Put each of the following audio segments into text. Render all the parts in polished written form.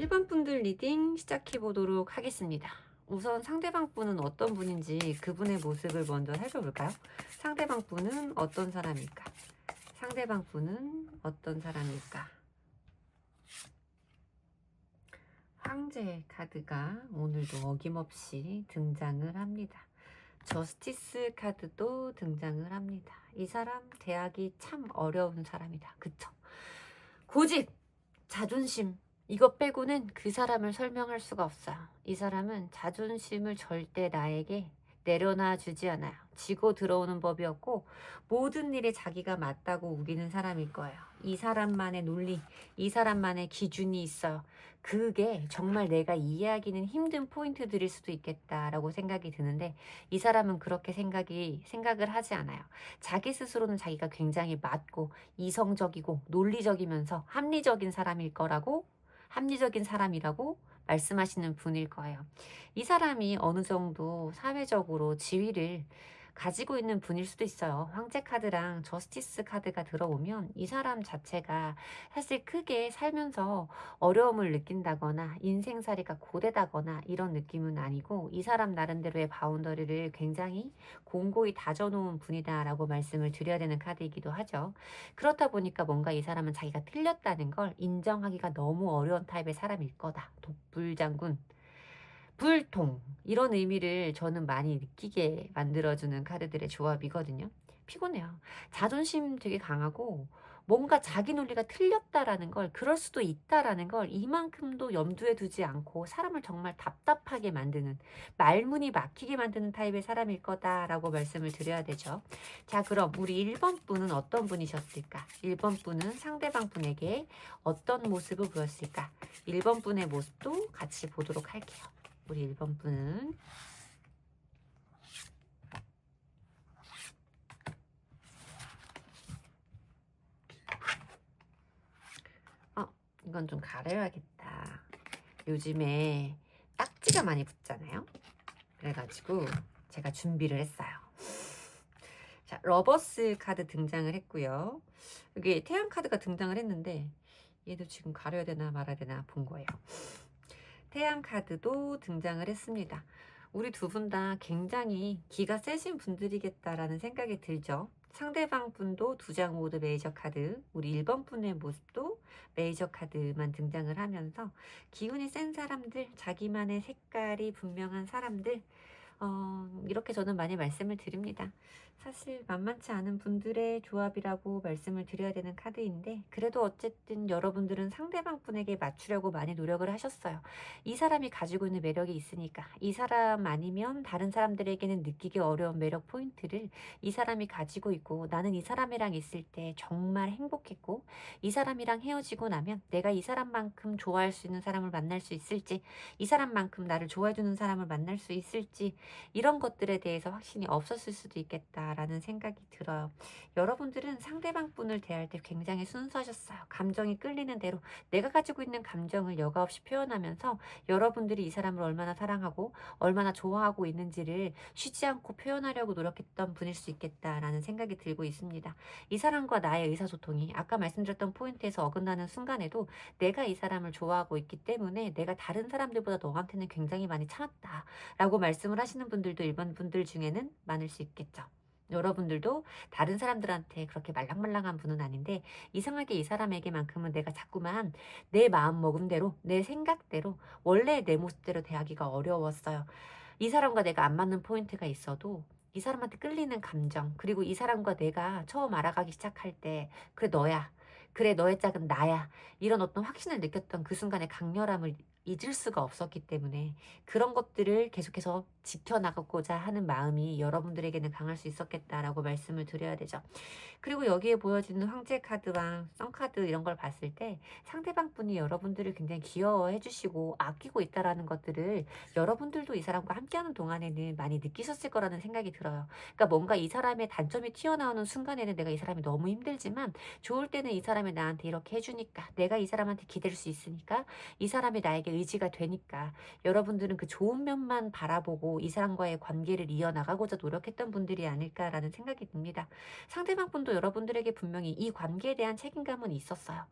1번 분들 리딩 시작해 보도록 하겠습니다. 우선 상대방 분은 어떤 분인지 그분의 모습을 먼저 살펴볼까요? 상대방 분은 어떤 사람일까? 상대방 분은 어떤 사람일까? 황제 카드가 오늘도 어김없이 등장을 합니다. 저스티스 카드도 등장을 합니다. 이 사람 대하기 참 어려운 사람이다. 그쵸? 고집, 자존심, 이것 빼고는 그 사람을 설명할 수가 없어요. 이 사람은 자존심을 절대 나에게 내려놔 주지 않아요. 지고 들어오는 법이었고 모든 일에 자기가 맞다고 우기는 사람일 거예요. 이 사람만의 논리, 이 사람만의 기준이 있어요. 그게 정말 내가 이해하기는 힘든 포인트들일 수도 있겠다라고 생각이 드는데 이 사람은 그렇게 생각을 하지 않아요. 자기 스스로는 자기가 굉장히 맞고 이성적이고 논리적이면서 합리적인 사람이라고 말씀하시는 분일 거예요. 이 사람이 어느 정도 사회적으로 지위를 가지고 있는 분일 수도 있어요. 황제 카드랑 저스티스 카드가 들어오면 이 사람 자체가 사실 크게 살면서 어려움을 느낀다거나 인생살이가 고되다거나 이런 느낌은 아니고 이 사람 나름대로의 바운더리를 굉장히 공고히 다져놓은 분이다라고 말씀을 드려야 되는 카드이기도 하죠. 그렇다 보니까 뭔가 이 사람은 자기가 틀렸다는 걸 인정하기가 너무 어려운 타입의 사람일 거다. 독불장군. 불통 이런 의미를 저는 많이 느끼게 만들어주는 카드들의 조합이거든요. 피곤해요. 자존심 되게 강하고 뭔가 자기 논리가 틀렸다라는 걸 그럴 수도 있다라는 걸 이만큼도 염두에 두지 않고 사람을 정말 답답하게 만드는 말문이 막히게 만드는 타입의 사람일 거다라고 말씀을 드려야 되죠. 자, 그럼 우리 1번 분은 어떤 분이셨을까? 1번 분은 상대방 분에게 어떤 모습을 보였을까? 1번 분의 모습도 같이 보도록 할게요. 우리 1번 분은 이건 좀 가려야겠다. 요즘에 딱지가 많이 붙잖아요. 그래가지고 제가 준비를 했어요. 자, 러버스 카드 등장을 했고요. 여기 태양 카드가 등장을 했는데 얘도 지금 가려야 되나 말아야 되나 본 거예요. 태양 카드도 등장을 했습니다. 우리 두 분 다 굉장히 기가 세신 분들이겠다라는 생각이 들죠. 상대방 분도 두 장 모두 메이저 카드, 우리 1번 분의 모습도 메이저 카드만 등장을 하면서 기운이 센 사람들, 자기만의 색깔이 분명한 사람들, 이렇게 저는 많이 말씀을 드립니다. 사실 만만치 않은 분들의 조합이라고 말씀을 드려야 되는 카드인데 그래도 어쨌든 여러분들은 상대방 분에게 맞추려고 많이 노력을 하셨어요. 이 사람이 가지고 있는 매력이 있으니까 이 사람 아니면 다른 사람들에게는 느끼기 어려운 매력 포인트를 이 사람이 가지고 있고 나는 이 사람이랑 있을 때 정말 행복했고 이 사람이랑 헤어지고 나면 내가 이 사람만큼 좋아할 수 있는 사람을 만날 수 있을지 이 사람만큼 나를 좋아해주는 사람을 만날 수 있을지 이런 것들에 대해서 확신이 없었을 수도 있겠다라는 생각이 들어요. 여러분들은 상대방 분을 대할 때 굉장히 순수하셨어요. 감정이 끌리는 대로 내가 가지고 있는 감정을 여과 없이 표현하면서 여러분들이 이 사람을 얼마나 사랑하고 얼마나 좋아하고 있는지를 쉬지 않고 표현하려고 노력했던 분일 수 있겠다라는 생각이 들고 있습니다. 이 사람과 나의 의사소통이 아까 말씀드렸던 포인트에서 어긋나는 순간에도 내가 이 사람을 좋아하고 있기 때문에 내가 다른 사람들보다 너한테는 굉장히 많이 참았다 라고 말씀을 하시는 분들도 일반 분들 중에는 많을 수 있겠죠. 여러분들도 다른 사람들한테 그렇게 말랑말랑한 분은 아닌데 이상하게 이 사람에게만큼은 내가 자꾸만 내 마음 먹은 대로 내 생각대로 원래 내 모습대로 대하기가 어려웠어요. 이 사람과 내가 안 맞는 포인트가 있어도 이 사람한테 끌리는 감정 그리고 이 사람과 내가 처음 알아가기 시작할 때 그래 너야 그래 너의 짝은 나야 이런 어떤 확신을 느꼈던 그 순간의 강렬함을 잊을 수가 없었기 때문에 그런 것들을 계속해서 지켜나가고자 하는 마음이 여러분들에게는 강할 수 있었겠다라고 말씀을 드려야 되죠. 그리고 여기에 보여지는 황제 카드와 썬카드 이런 걸 봤을 때 상대방 분이 여러분들을 굉장히 귀여워해 주시고 아끼고 있다라는 것들을 여러분들도 이 사람과 함께하는 동안에는 많이 느끼셨을 거라는 생각이 들어요. 그러니까 뭔가 이 사람의 단점이 튀어나오는 순간에는 내가 이 사람이 너무 힘들지만 좋을 때는 이 사람이 나한테 이렇게 해주니까 내가 이 사람한테 기댈 수 있으니까 이 사람이 나에게 여러분들에게 의지가 되니까 여러분들은 그 좋은 면만 바라보고 이 사람과의 관계를 이어나가고자 노력했던 분들이 아닐까라는 생각이 듭니다. 상대방 분도 여러분들에게 분명히 이 관계에 대한 책임감은 있었어요.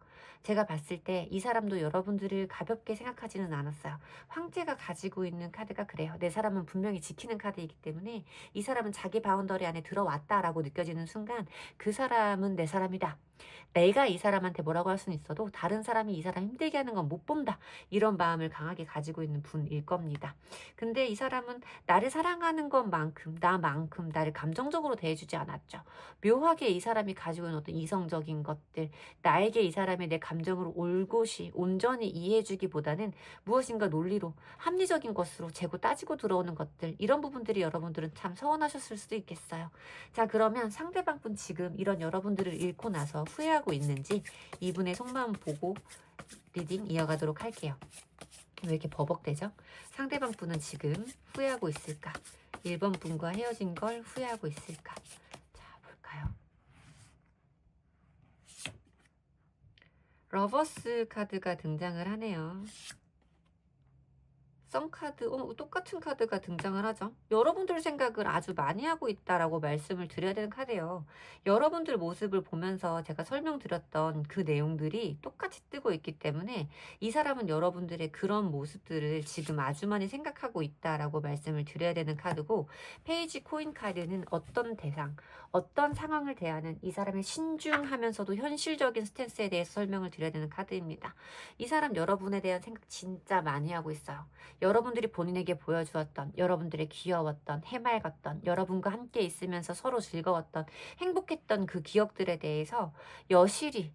제가 봤을 때 이 사람도 여러분들을 가볍게 생각하지는 않았어요. 황제가 가지고 있는 카드가 그래요. 내 사람은 분명히 지키는 카드이기 때문에 이 사람은 자기 바운더리 안에 들어왔다라고 느껴지는 순간 그 사람은 내 사람이다. 내가 이 사람한테 뭐라고 할 수는 있어도 다른 사람이 이 사람 힘들게 하는 건 못 본다. 이런 마음을 강하게 가지고 있는 분일 겁니다. 근데 이 사람은 나를 사랑하는 것만큼 나만큼 나를 감정적으로 대해주지 않았죠. 묘하게 이 사람이 가지고 있는 어떤 이성적인 것들, 나에게 이 사람의 내 감정을 올곧이 온전히 이해해주기보다는 무엇인가 논리로 합리적인 것으로 재고 따지고 들어오는 것들, 이런 부분들이 여러분들은 참 서운하셨을 수도 있겠어요. 자, 그러면 상대방 분 지금 이런 여러분들을 잃고 나서 후회하고 있는지 이분의 속마음 보고 리딩 이어가도록 할게요. 왜 이렇게 버벅대죠? 상대방 분은 지금 후회하고 있을까? 1번 분과 헤어진 걸 후회하고 있을까? 자, 볼까요? 러버스 카드가 등장을 하네요. 썬카드, 똑같은 카드가 등장을 하죠. 여러분들 생각을 아주 많이 하고 있다라고 말씀을 드려야 되는 카드예요. 여러분들 모습을 보면서 제가 설명드렸던 그 내용들이 똑같이 뜨고 있기 때문에 이 사람은 여러분들의 그런 모습들을 지금 아주 많이 생각하고 있다라고 말씀을 드려야 되는 카드고, 페이지 코인 카드는 어떤 대상, 어떤 상황을 대하는 이 사람의 신중하면서도 현실적인 스탠스에 대해서 설명을 드려야 되는 카드입니다. 이 사람 여러분에 대한 생각 진짜 많이 하고 있어요. 여러분들이 본인에게 보여주었던, 여러분들의 귀여웠던, 해맑았던, 여러분과 함께 있으면서 서로 즐거웠던, 행복했던 그 기억들에 대해서 여실히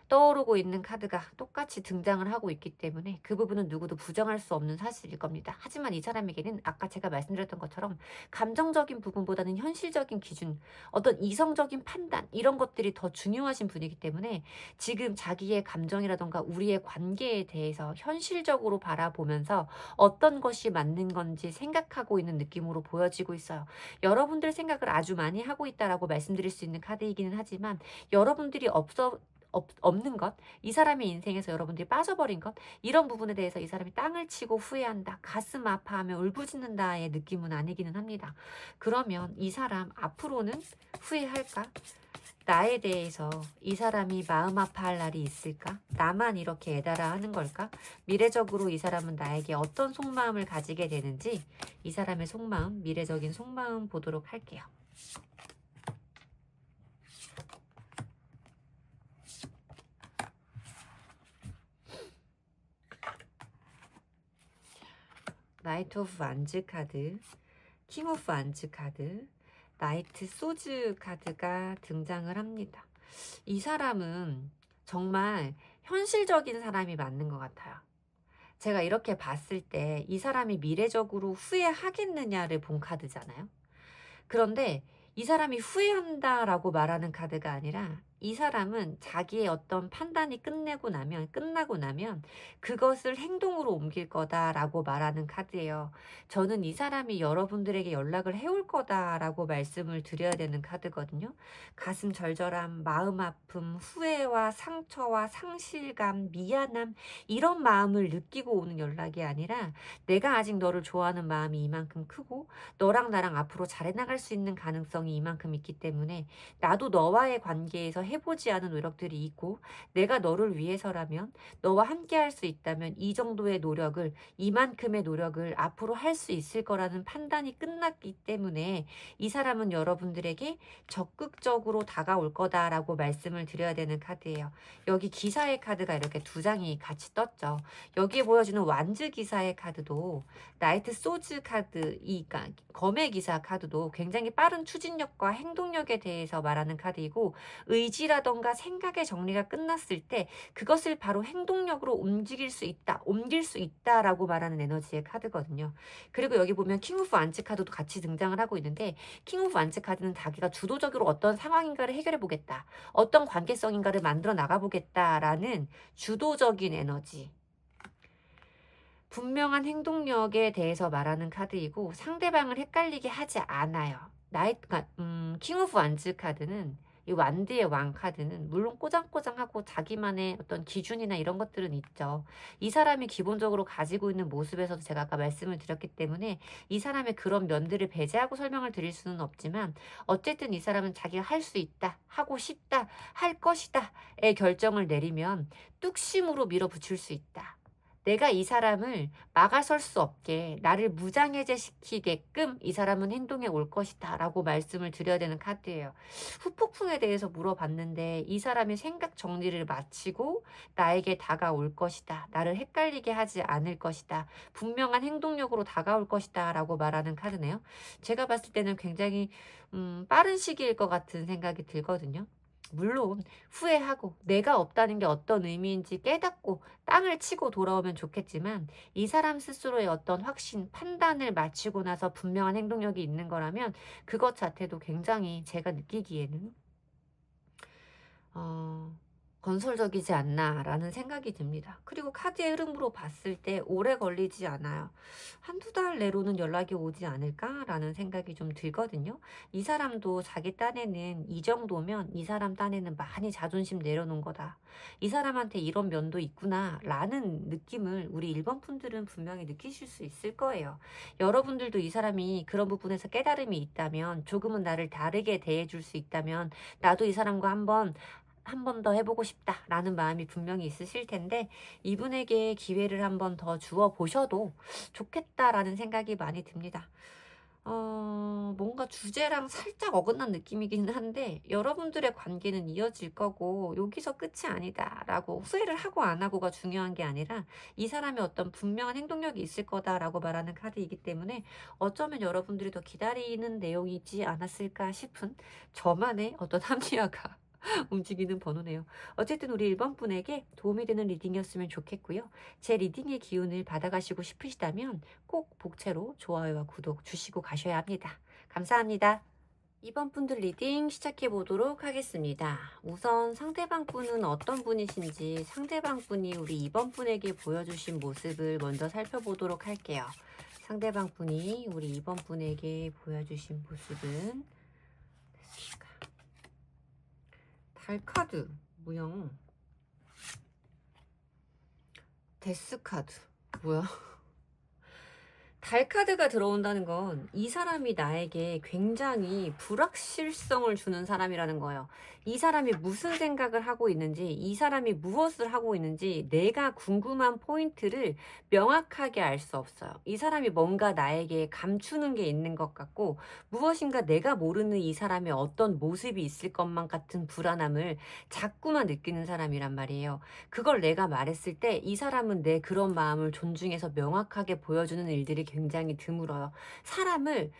떠오르고 있는 카드가 똑같이 등장을 하고 있기 때문에 그 부분은 누구도 부정할 수 없는 사실일 겁니다. 하지만 이 사람에게는 아까 제가 말씀드렸던 것처럼 감정적인 부분보다는 현실적인 기준, 어떤 이성적인 판단, 이런 것들이 더 중요하신 분이기 때문에 지금 자기의 감정이라던가 우리의 관계에 대해서 현실적으로 바라보면서 어떤 것이 맞는 건지 생각하고 있는 느낌으로 보여지고 있어요. 여러분들 생각을 아주 많이 하고 있다라고 말씀드릴 수 있는 카드이기는 하지만 여러분들이 없는 것, 이 사람의 인생에서 여러분들이 빠져버린 것, 이런 부분에 대해서 이 사람이 땅을 치고 후회한다, 가슴 아파하며 울부짖는다의 느낌은 아니기는 합니다. 그러면 이 사람 앞으로는 후회할까? 나에 대해서 이 사람이 마음 아파할 날이 있을까? 나만 이렇게 애달아 하는 걸까? 미래적으로 이 사람은 나에게 어떤 속마음을 가지게 되는지 이 사람의 속마음, 미래적인 속마음 보도록 할게요. 나이트 오브 안즈 카드, 킹 오브 안즈 카드, 나이트 소즈 카드가 등장을 합니다. 이 사람은 정말 현실적인 사람이 맞는 것 같아요. 제가 이렇게 봤을 때 이 사람이 미래적으로 후회하겠느냐를 본 카드잖아요. 그런데 이 사람이 후회한다라고 말하는 카드가 아니라 이 사람은 자기의 어떤 판단이 끝나고 나면 그것을 행동으로 옮길 거다라고 말하는 카드예요. 저는 이 사람이 여러분들에게 연락을 해올 거다라고 말씀을 드려야 되는 카드거든요. 가슴 절절함, 마음 아픔, 후회와 상처와 상실감, 미안함, 이런 마음을 느끼고 오는 연락이 아니라 내가 아직 너를 좋아하는 마음이 이만큼 크고 너랑 나랑 앞으로 잘 해나갈 수 있는 가능성이 이만큼 있기 때문에 나도 너와의 관계에서 해보지 않은 노력들이 있고 내가 너를 위해서라면, 너와 함께 할 수 있다면 이 정도의 노력을, 이만큼의 노력을 앞으로 할 수 있을 거라는 판단이 끝났기 때문에 이 사람은 여러분들에게 적극적으로 다가올 거다라고 말씀을 드려야 되는 카드예요. 여기 기사의 카드가 이렇게 두 장이 같이 떴죠. 여기에 보여주는 완즈 기사의 카드도 나이트 소즈 카드, 검의 기사 카드도 굉장히 빠른 추진력과 행동력에 대해서 말하는 카드이고, 의지라던가 생각의 정리가 끝났을 때 그것을 바로 행동력으로 옮길 수 있다라고 말하는 에너지의 카드거든요. 그리고 여기 보면 킹 오브 안츠 카드도 같이 등장을 하고 있는데, 킹 오브 안츠 카드는 자기가 주도적으로 어떤 상황인가를 해결해 보겠다, 어떤 관계성인가를 만들어 나가 보겠다라는 주도적인 에너지, 분명한 행동력에 대해서 말하는 카드이고 상대방을 헷갈리게 하지 않아요. 킹 오브 완즈 카드는 이 완드의 왕 카드는 물론 꼬장꼬장하고 자기만의 어떤 기준이나 이런 것들은 있죠. 이 사람이 기본적으로 가지고 있는 모습에서도 제가 아까 말씀을 드렸기 때문에 이 사람의 그런 면들을 배제하고 설명을 드릴 수는 없지만 어쨌든 이 사람은 자기가 할 수 있다, 하고 싶다, 할 것이다의 결정을 내리면 뚝심으로 밀어붙일 수 있다. 내가 이 사람을 막아설 수 없게 나를 무장해제시키게끔 이 사람은 행동해 올 것이다 라고 말씀을 드려야 되는 카드예요. 후폭풍에 대해서 물어봤는데 이 사람이 생각 정리를 마치고 나에게 다가올 것이다. 나를 헷갈리게 하지 않을 것이다. 분명한 행동력으로 다가올 것이다 라고 말하는 카드네요. 제가 봤을 때는 굉장히 빠른 시기일 것 같은 생각이 들거든요. 물론 후회하고 내가 없다는 게 어떤 의미인지 깨닫고 땅을 치고 돌아오면 좋겠지만 이 사람 스스로의 어떤 확신, 판단을 마치고 나서 분명한 행동력이 있는 거라면 그것 자체도 굉장히 제가 느끼기에는 건설적이지 않나라는 생각이 듭니다. 그리고 카드의 흐름으로 봤을 때 오래 걸리지 않아요. 한두 달 내로는 연락이 오지 않을까라는 생각이 좀 들거든요. 이 사람도 자기 딴에는 이 정도면 이 사람 딴에는 많이 자존심 내려놓은 거다. 이 사람한테 이런 면도 있구나라는 느낌을 우리 1번 분들은 분명히 느끼실 수 있을 거예요. 여러분들도 이 사람이 그런 부분에서 깨달음이 있다면 조금은 나를 다르게 대해줄 수 있다면 나도 이 사람과 한 번 더 해보고 싶다라는 마음이 분명히 있으실 텐데 이분에게 기회를 한 번 더 주어 보셔도 좋겠다라는 생각이 많이 듭니다. 뭔가 주제랑 살짝 어긋난 느낌이기는 한데 여러분들의 관계는 이어질 거고 여기서 끝이 아니다라고 후회를 하고 안 하고가 중요한 게 아니라 이 사람의 어떤 분명한 행동력이 있을 거다라고 말하는 카드이기 때문에 어쩌면 여러분들이 더 기다리는 내용이지 않았을까 싶은 저만의 어떤 합리화가 움직이는 번호네요. 어쨌든 우리 1번 분에게 도움이 되는 리딩이었으면 좋겠고요. 제 리딩의 기운을 받아가시고 싶으시다면 꼭 복채로 좋아요와 구독 주시고 가셔야 합니다. 감사합니다. 2번 분들 리딩 시작해 보도록 하겠습니다. 우선 상대방 분은 어떤 분이신지 상대방 분이 우리 2번 분에게 보여주신 모습을 먼저 살펴보도록 할게요. 상대방 분이 우리 2번 분에게 보여주신 모습은 달카드, 무형, 데스카드, 뭐야? 달카드가 들어온다는 건 이 사람이 나에게 굉장히 불확실성을 주는 사람이라는 거예요. 이 사람이 무슨 생각을 하고 있는지, 이 사람이 무엇을 하고 있는지 내가 궁금한 포인트를 명확하게 알 수 없어요. 이 사람이 뭔가 나에게 감추는 게 있는 것 같고 무엇인가 내가 모르는 이 사람의 어떤 모습이 있을 것만 같은 불안함을 자꾸만 느끼는 사람이란 말이에요. 그걸 내가 말했을 때 이 사람은 내 그런 마음을 존중해서 명확하게 보여주는 일들이 굉장히 드물어요. 사람을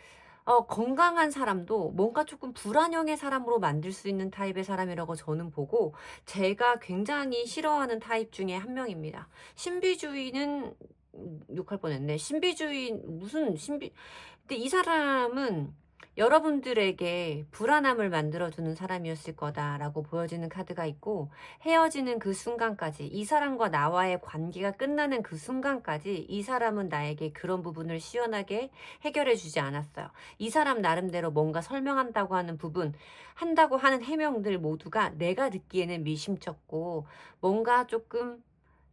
건강한 사람도 뭔가 조금 불안형의 사람으로 만들 수 있는 타입의 사람이라고 저는 보고 제가 굉장히 싫어하는 타입 중에 한 명입니다. 신비주의는 욕할 뻔했네. 신비주의 무슨 신비 근데 이 사람은 여러분들에게 불안함을 만들어주는 사람이었을 거다라고 보여지는 카드가 있고 헤어지는 그 순간까지 이 사람과 나와의 관계가 끝나는 그 순간까지 이 사람은 나에게 그런 부분을 시원하게 해결해 주지 않았어요. 이 사람 나름대로 뭔가 설명한다고 하는 부분 한다고 하는 해명들 모두가 내가 듣기에는 미심쩍고 뭔가 조금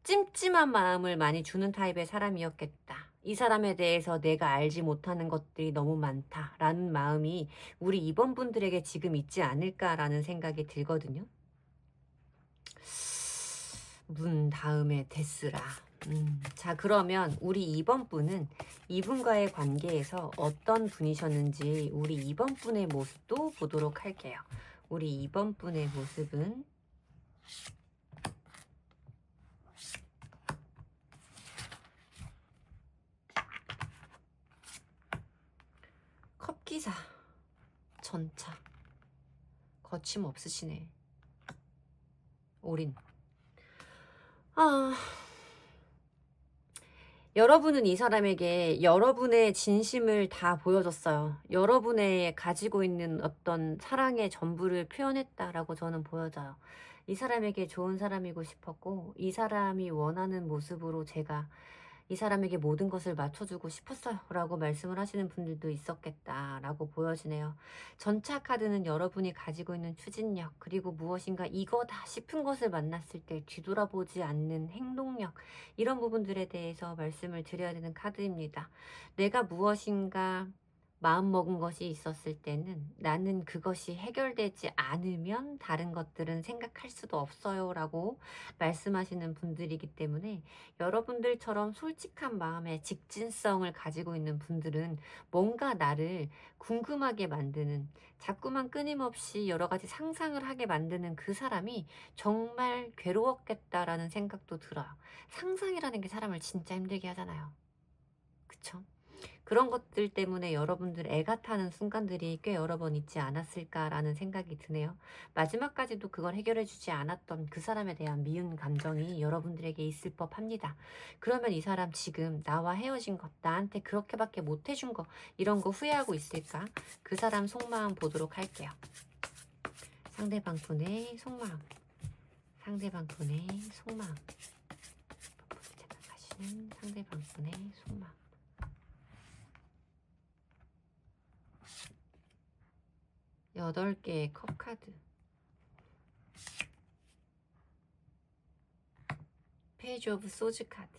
찜찜한 마음을 많이 주는 타입의 사람이었겠다. 이 사람에 대해서 내가 알지 못하는 것들이 너무 많다라는 마음이 우리 2번 분들에게 지금 있지 않을까라는 생각이 들거든요. 문 다음에 데스라. 자, 그러면 우리 2번 분은 이분과의 관계에서 어떤 분이셨는지 우리 2번 분의 모습도 보도록 할게요. 우리 2번 분의 모습은 컵기사, 전차, 거침없으시네. 올인. 여러분은 이 사람에게 여러분의 진심을 다 보여줬어요. 여러분의 가지고 있는 어떤 사랑의 전부를 표현했다라고 저는 보여져요. 이 사람에게 좋은 사람이고 싶었고 이 사람이 원하는 모습으로 제가 이 사람에게 모든 것을 맞춰주고 싶었어요 라고 말씀을 하시는 분들도 있었겠다라고 보여지네요. 전차 카드는 여러분이 가지고 있는 추진력, 그리고 무엇인가 이거다 싶은 것을 만났을 때 뒤돌아보지 않는 행동력, 이런 부분들에 대해서 말씀을 드려야 되는 카드입니다. 내가 무엇인가 마음먹은 것이 있었을 때는 나는 그것이 해결되지 않으면 다른 것들은 생각할 수도 없어요 라고 말씀하시는 분들이기 때문에, 여러분들처럼 솔직한 마음에 직진성을 가지고 있는 분들은 뭔가 나를 궁금하게 만드는, 자꾸만 끊임없이 여러 가지 상상을 하게 만드는 그 사람이 정말 괴로웠겠다라는 생각도 들어요. 상상이라는 게 사람을 진짜 힘들게 하잖아요. 그쵸? 그런 것들 때문에 여러분들 애가 타는 순간들이 꽤 여러 번 있지 않았을까라는 생각이 드네요. 마지막까지도 그걸 해결해 주지 않았던 그 사람에 대한 미운 감정이 여러분들에게 있을 법합니다. 그러면 이 사람 지금 나와 헤어진 것, 나한테 그렇게밖에 못 해준 거, 이런 거 후회하고 있을까? 그 사람 속마음 보도록 할게요. 상대방 분의 속마음. 상대방 분의 속마음. 생각하시는 상대방 분의 속마음. 8개의 컵 카드. 페이지 오브 소즈 카드.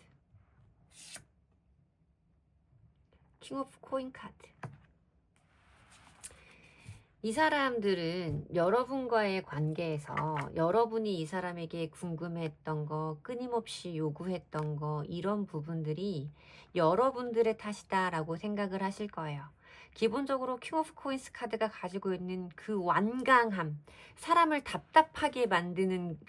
킹 오브 코인 카드. 이 사람들은 여러분과의 관계에서 여러분이 이 사람에게 궁금했던 거, 끊임없이 요구했던 거, 이런 부분들이 여러분들의 탓이다라고 생각을 하실 거예요. 기본적으로 킹 오브 코인스 카드가 가지고 있는 그 완강함, 사람을 답답하게 만드는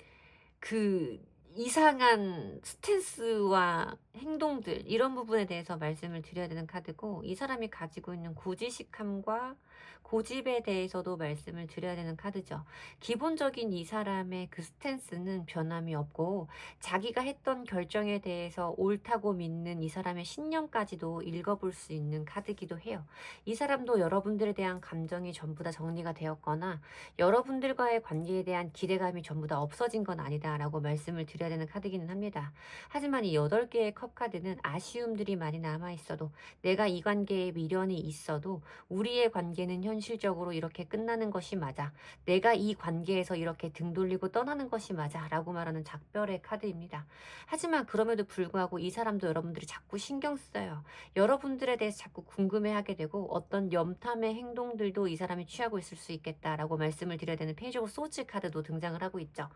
그 이상한 스탠스와 행동들, 이런 부분에 대해서 말씀을 드려야 되는 카드고, 이 사람이 가지고 있는 고지식함과 고집에 대해서도 말씀을 드려야 되는 카드죠. 기본적인 이 사람의 그 스탠스는 변함이 없고, 자기가 했던 결정에 대해서 옳다고 믿는 이 사람의 신념까지도 읽어볼 수 있는 카드기도 해요. 이 사람도 여러분들에 대한 감정이 전부 다 정리가 되었거나 여러분들과의 관계에 대한 기대감이 전부 다 없어진 건 아니다라고 말씀을 드려야 되는 카드기는 합니다. 하지만 이 8개의 컵 카드는 아쉬움들이 많이 남아있어도, 내가 이 관계에 미련이 있어도 우리의 관계는 현실적으로 이렇게 끝나는 것이 맞아, 내가 이 관계에서 이렇게 등 돌리고 떠나는 것이 맞아 라고 말하는 작별의 카드입니다. 하지만 그럼에도 불구하고 이 사람도 여러분들이 자꾸 신경 써요. 여러분들에 대해서 자꾸 궁금해하게 되고, 어떤 염탐의 행동들도 이 사람이 취하고 있을 수 있겠다라고 말씀을 드려야 되는 페이지 오브 소즈 카드도 등장을 하고 있죠.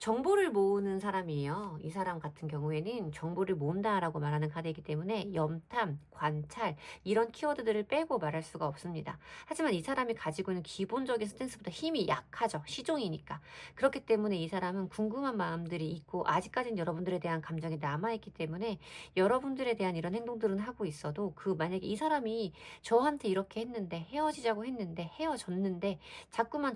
정보를 모으는 사람이에요. 이 사람 같은 경우에는 정보를 모은다라고 말하는 카드이기 때문에 염탐, 관찰, 이런 키워드들을 빼고 말할 수가 없습니다. 하지만 이 사람이 가지고 있는 기본적인 스탠스보다 힘이 약하죠. 시종이니까. 그렇기 때문에 이 사람은 궁금한 마음들이 있고, 아직까지는 여러분들에 대한 감정이 남아있기 때문에 여러분들에 대한 이런 행동들은 하고 있어도, 만약에 이 사람이 저한테 이렇게 했는데, 헤어지자고 했는데, 헤어졌는데 자꾸만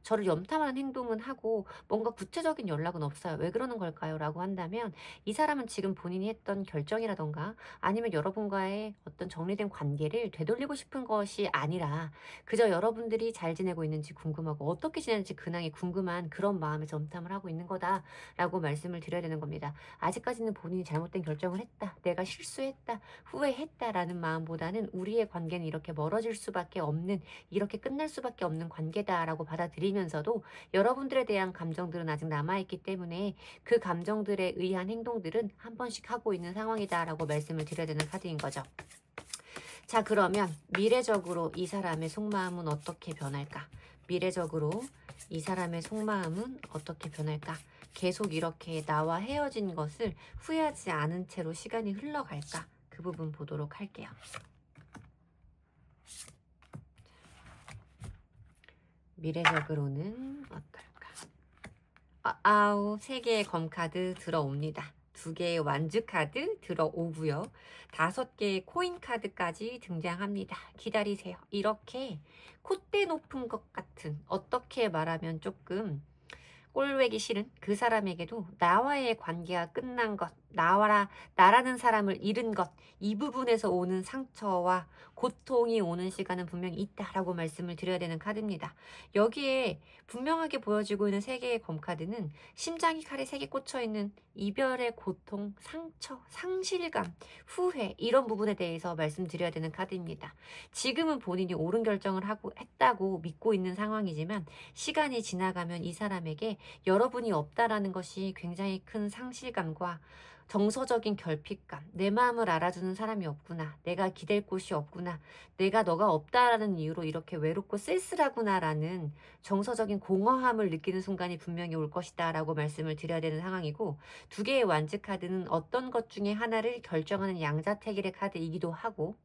저를 염탐하는 행동은 하고 뭔가 구체적인 연락은 없어요. 왜 그러는 걸까요? 라고 한다면, 이 사람은 지금 본인이 했던 결정이라던가 아니면 여러분과의 어떤 정리된 관계를 되돌리고 싶은 것이 아니라 그저 여러분들이 잘 지내고 있는지 궁금하고 어떻게 지내는지 근황이 궁금한 그런 마음에 점탐을 하고 있는 거다라고 말씀을 드려야 되는 겁니다. 아직까지는 본인이 잘못된 결정을 했다, 내가 실수했다, 후회했다라는 마음보다는 우리의 관계는 이렇게 멀어질 수밖에 없는, 이렇게 끝날 수밖에 없는 관계다라고 받아들이면서도 여러분들에 대한 감정들은 아직 남아있기 때문에 그 감정들에 의한 행동들은 한 번씩 하고 있는 상황이다라고 말씀을 드려야 되는 카드인 거죠. 자, 그러면 미래적으로 이 사람의 속마음은 어떻게 변할까? 미래적으로 이 사람의 속마음은 어떻게 변할까? 계속 이렇게 나와 헤어진 것을 후회하지 않은 채로 시간이 흘러갈까? 그 부분 보도록 할게요. 미래적으로는 어떨까? 아우, 3개의 검카드 들어옵니다. 2개의 완주 카드 들어오고요. 5개의 코인 카드까지 등장합니다. 기다리세요. 이렇게 콧대 높은 것 같은, 어떻게 말하면 조금 꼴보기 싫은 그 사람에게도 나와의 관계가 끝난 것, 나라는 사람을 잃은 것, 이 부분에서 오는 상처와 고통이 오는 시간은 분명히 있다라고 말씀을 드려야 되는 카드입니다. 여기에 분명하게 보여지고 있는 3개의 검카드는 심장이 칼에 3개 꽂혀있는 이별의 고통, 상처, 상실감, 후회 이런 부분에 대해서 말씀드려야 되는 카드입니다. 지금은 본인이 옳은 결정을 했다고 믿고 있는 상황이지만 시간이 지나가면 이 사람에게 여러분이 없다라는 것이 굉장히 큰 상실감과 정서적인 결핍감, 내 마음을 알아주는 사람이 없구나, 내가 기댈 곳이 없구나, 내가 너가 없다라는 이유로 이렇게 외롭고 쓸쓸하구나라는 정서적인 공허함을 느끼는 순간이 분명히 올 것이다 라고 말씀을 드려야 되는 상황이고, 2개의 완즈 카드는 어떤 것 중에 하나를 결정하는 양자택일의 카드이기도 하고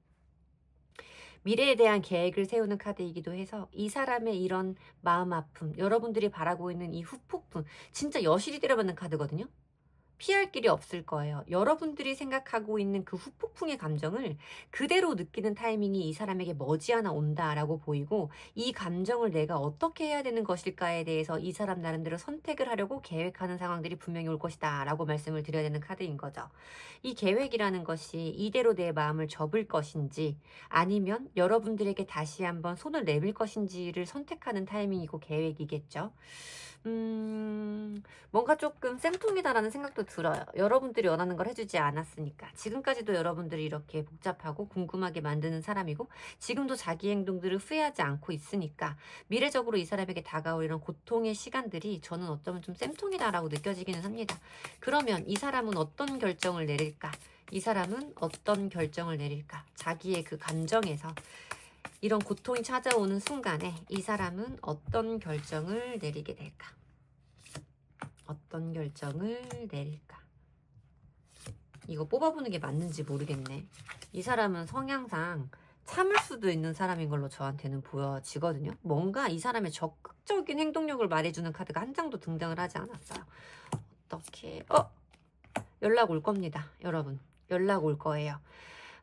미래에 대한 계획을 세우는 카드이기도 해서 이 사람의 이런 마음 아픔, 여러분들이 바라고 있는 이 후폭풍, 진짜 여실히 때려받는 카드거든요. 피할 길이 없을 거예요. 여러분들이 생각하고 있는 그 후폭풍의 감정을 그대로 느끼는 타이밍이 이 사람에게 머지않아 온다라고 보이고, 이 감정을 내가 어떻게 해야 되는 것일까에 대해서 이 사람 나름대로 선택을 하려고 계획하는 상황들이 분명히 올 것이다 라고 말씀을 드려야 되는 카드인 거죠. 이 계획이라는 것이 이대로 내 마음을 접을 것인지 아니면 여러분들에게 다시 한번 손을 내밀 것인지를 선택하는 타이밍이고 계획이겠죠. 뭔가 조금 쌤통이다라는 생각도 들어요. 여러분들이 원하는 걸 해주지 않았으니까. 지금까지도 여러분들이 이렇게 복잡하고 궁금하게 만드는 사람이고 지금도 자기 행동들을 후회하지 않고 있으니까 미래적으로 이 사람에게 다가올 이런 고통의 시간들이 저는 어쩌면 좀 쌤통이다라고 느껴지기는 합니다. 그러면 이 사람은 어떤 결정을 내릴까? 이 사람은 어떤 결정을 내릴까? 자기의 그 감정에서 이런 고통이 찾아오는 순간에 이 사람은 어떤 결정을 내리게 될까? 어떤 결정을 내릴까? 이거 뽑아보는 게 맞는지 모르겠네. 이 사람은 성향상 참을 수도 있는 사람인 걸로 저한테는 보여지거든요. 뭔가 이 사람의 적극적인 행동력을 말해주는 카드가 한 장도 등장을 하지 않았어요. 어떻게? 연락 올 겁니다, 여러분. 연락 올 거예요.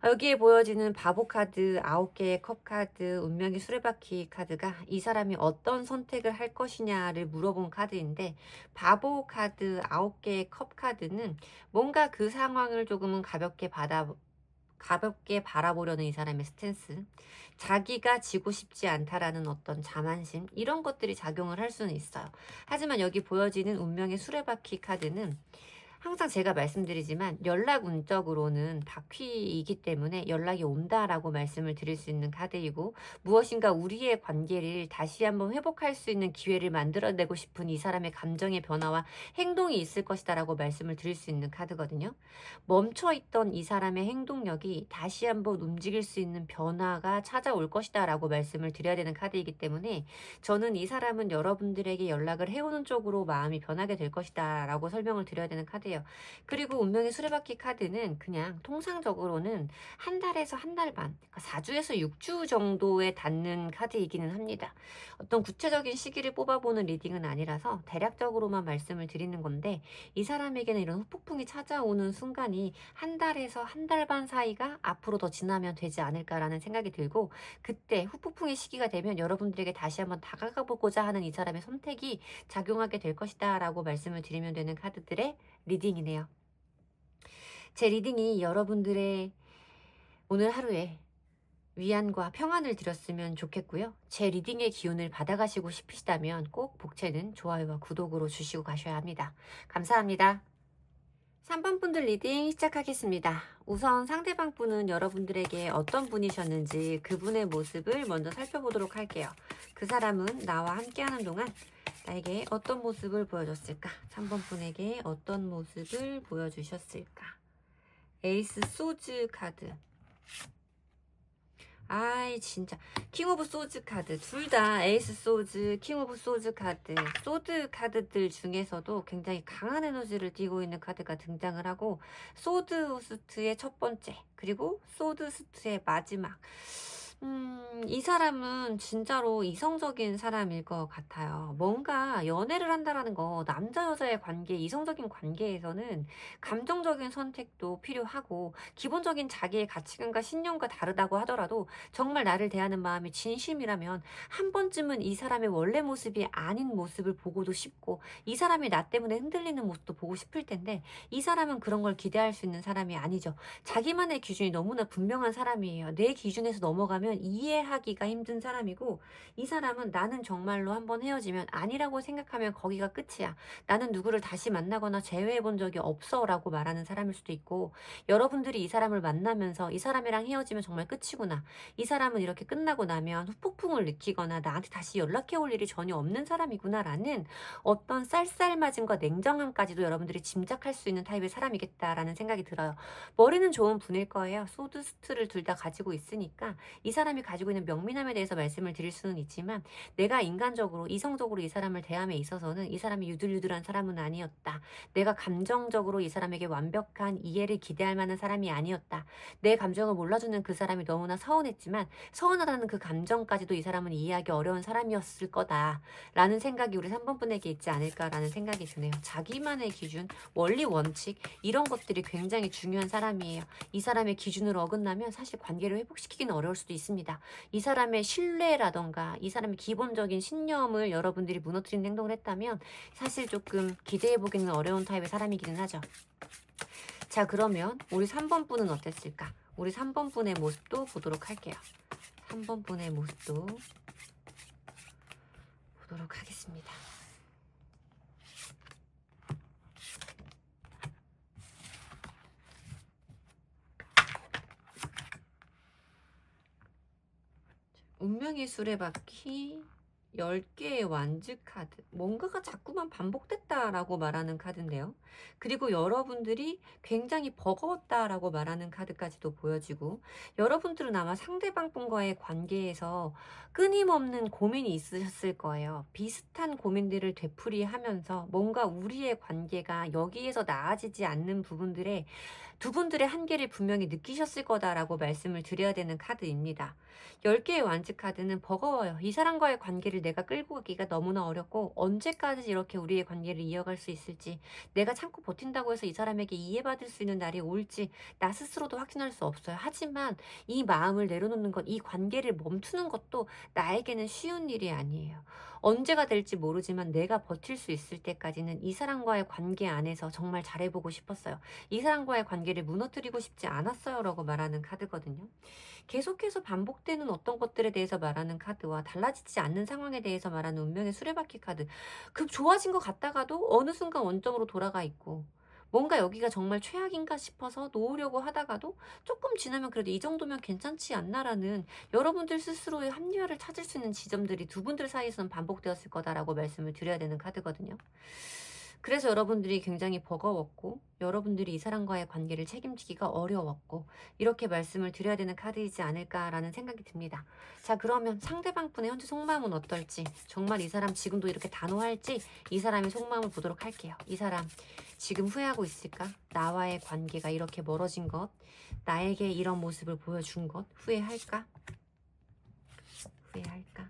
여기에 보여지는 바보 카드, 9개의 컵 카드, 운명의 수레바퀴 카드가 이 사람이 어떤 선택을 할 것이냐를 물어본 카드인데, 바보 카드, 9개의 컵 카드는 뭔가 그 상황을 조금은 가볍게 바라보려는 이 사람의 스탠스, 자기가 지고 싶지 않다라는 어떤 자만심, 이런 것들이 작용을 할 수는 있어요. 하지만 여기 보여지는 운명의 수레바퀴 카드는 항상 제가 말씀드리지만 연락 운적으로는 바퀴이기 때문에 연락이 온다라고 말씀을 드릴 수 있는 카드이고, 무엇인가 우리의 관계를 다시 한번 회복할 수 있는 기회를 만들어내고 싶은 이 사람의 감정의 변화와 행동이 있을 것이다라고 말씀을 드릴 수 있는 카드거든요. 멈춰있던 이 사람의 행동력이 다시 한번 움직일 수 있는 변화가 찾아올 것이다라고 말씀을 드려야 되는 카드이기 때문에 저는 이 사람은 여러분들에게 연락을 해오는 쪽으로 마음이 변하게 될 것이다라고 설명을 드려야 되는 카드예요. 그리고 운명의 수레바퀴 카드는 그냥 통상적으로는 한 달에서 한 달 반, 그러니까 4주에서 6주 정도에 닿는 카드이기는 합니다. 어떤 구체적인 시기를 뽑아보는 리딩은 아니라서 대략적으로만 말씀을 드리는 건데, 이 사람에게는 이런 후폭풍이 찾아오는 순간이 한 달에서 한 달 반 사이가 앞으로 더 지나면 되지 않을까라는 생각이 들고, 그때 후폭풍의 시기가 되면 여러분들에게 다시 한번 다가가 보고자 하는 이 사람의 선택이 작용하게 될 것이다 라고 말씀을 드리면 되는 카드들의 리딩이네요. 제 리딩이 여러분들의 오늘 하루에 위안과 평안을 드렸으면 좋겠고요. 제 리딩의 기운을 받아가시고 싶으시다면 꼭 복채는 좋아요와 구독으로 주시고 가셔야 합니다. 감사합니다. 3번 분들 리딩 시작하겠습니다. 우선 상대방 분은 여러분들에게 어떤 분이셨는지 그분의 모습을 먼저 살펴보도록 할게요. 그 사람은 나와 함께하는 동안 나에게 어떤 모습을 보여줬을까? 3번 분에게 어떤 모습을 보여주셨을까? 에이스 소즈 카드. 아이 진짜 킹 오브 소즈 카드, 둘 다 에이스 소즈, 킹 오브 소즈 카드, 소드 카드들 중에서도 굉장히 강한 에너지를 띠고 있는 카드가 등장을 하고, 소드 수트의 첫 번째 그리고 소드 수트의 마지막, 이 사람은 진짜로 이성적인 사람일 것 같아요. 뭔가 연애를 한다라는 거, 남자 여자의 관계, 이성적인 관계에서는 감정적인 선택도 필요하고 기본적인 자기의 가치관과 신념과 다르다고 하더라도 정말 나를 대하는 마음이 진심이라면 한 번쯤은 이 사람의 원래 모습이 아닌 모습을 보고도 싶고 이 사람이 나 때문에 흔들리는 모습도 보고 싶을 텐데 이 사람은 그런 걸 기대할 수 있는 사람이 아니죠. 자기만의 기준이 너무나 분명한 사람이에요. 내 기준에서 넘어가면 이해하기가 힘든 사람이고 이 사람은 나는 정말로 한번 헤어지면 아니라고 생각하면 거기가 끝이야. 나는 누구를 다시 만나거나 재회해 본 적이 없어 라고 말하는 사람일 수도 있고 여러분들이 이 사람을 만나면서 이 사람이랑 헤어지면 정말 끝이구나. 이 사람은 이렇게 끝나고 나면 후폭풍을 느끼거나 나한테 다시 연락해 올 일이 전혀 없는 사람이구나 라는 어떤 쌀쌀맞음과 냉정함까지도 여러분들이 짐작할 수 있는 타입의 사람이겠다라는 생각이 들어요. 머리는 좋은 분일 거예요. 소드스트를 둘 다 가지고 있으니까 이 사람이 가지고 있는 명민함에 대해서 말씀을 드릴 수는 있지만 내가 인간적으로 이성적으로 이 사람을 대함에 있어서는 이 사람이 유들유들한 사람은 아니었다. 내가 감정적으로 이 사람에게 완벽한 이해를 기대할 만한 사람이 아니었다. 내 감정을 몰라주는 그 사람이 너무나 서운했지만 서운하다는 그 감정까지도 이 사람은 이해하기 어려운 사람이었을 거다 라는 생각이 우리 3번 분에게 있지 않을까라는 생각이 드네요. 자기만의 기준, 원리, 원칙 이런 것들이 굉장히 중요한 사람이에요. 이 사람의 기준을 어긋나면 사실 관계를 회복시키기는 어려울 수도 있습니다. 이 사람의 신뢰라던가 이 사람의 기본적인 신념을 여러분들이 무너뜨리는 행동을 했다면 사실 조금 기대해보기는 어려운 타입의 사람이기는 하죠. 자, 그러면 우리 3번 분은 어땠을까? 우리 3번 분의 모습도 보도록 할게요. 3번 분의 모습도 보도록 하겠습니다. 운명의 수레바퀴 10개의 완즈 카드. 뭔가가 자꾸만 반복됐다라고 말하는 카드인데요. 그리고 여러분들이 굉장히 버거웠다라고 말하는 카드까지도 보여지고 여러분들은 아마 상대방 분과의 관계에서 끊임없는 고민이 있으셨을 거예요. 비슷한 고민들을 되풀이하면서 뭔가 우리의 관계가 여기에서 나아지지 않는 부분들에 두 분들의 한계를 분명히 느끼셨을 거다라고 말씀을 드려야 되는 카드입니다. 10개의 완즈 카드는 버거워요. 이 사람과의 관계를 내가 끌고 가기가 너무나 어렵고 언제까지 이렇게 우리의 관계를 이어갈 수 있을지 내가 참고 버틴다고 해서 이 사람에게 이해받을 수 있는 날이 올지 나 스스로도 확신할 수 없어요. 하지만 이 마음을 내려놓는 것, 이 관계를 멈추는 것도 나에게는 쉬운 일이 아니에요. 언제가 될지 모르지만 내가 버틸 수 있을 때까지는 이 사람과의 관계 안에서 정말 잘해보고 싶었어요. 이 사람과의 관계를 무너뜨리고 싶지 않았어요 라고 말하는 카드거든요. 계속해서 반복되는 어떤 것들에 대해서 말하는 카드와 달라지지 않는 상황에 대해서 말하는 운명의 수레바퀴 카드. 급 좋아진 것 같다가도 어느 순간 원점으로 돌아가 있고 뭔가 여기가 정말 최악인가 싶어서 놓으려고 하다가도 조금 지나면 그래도 이 정도면 괜찮지 않나라는 여러분들 스스로의 합리화를 찾을 수 있는 지점들이 두 분들 사이에서는 반복되었을 거다라고 말씀을 드려야 되는 카드거든요. 그래서 여러분들이 굉장히 버거웠고 여러분들이 이 사람과의 관계를 책임지기가 어려웠고 이렇게 말씀을 드려야 되는 카드이지 않을까라는 생각이 듭니다. 자, 그러면 상대방 분의 현재 속마음은 어떨지 정말 이 사람 지금도 이렇게 단호할지 이 사람의 속마음을 보도록 할게요. 이 사람 지금 후회하고 있을까? 나와의 관계가 이렇게 멀어진 것, 나에게 이런 모습을 보여준 것 후회할까? 후회할까?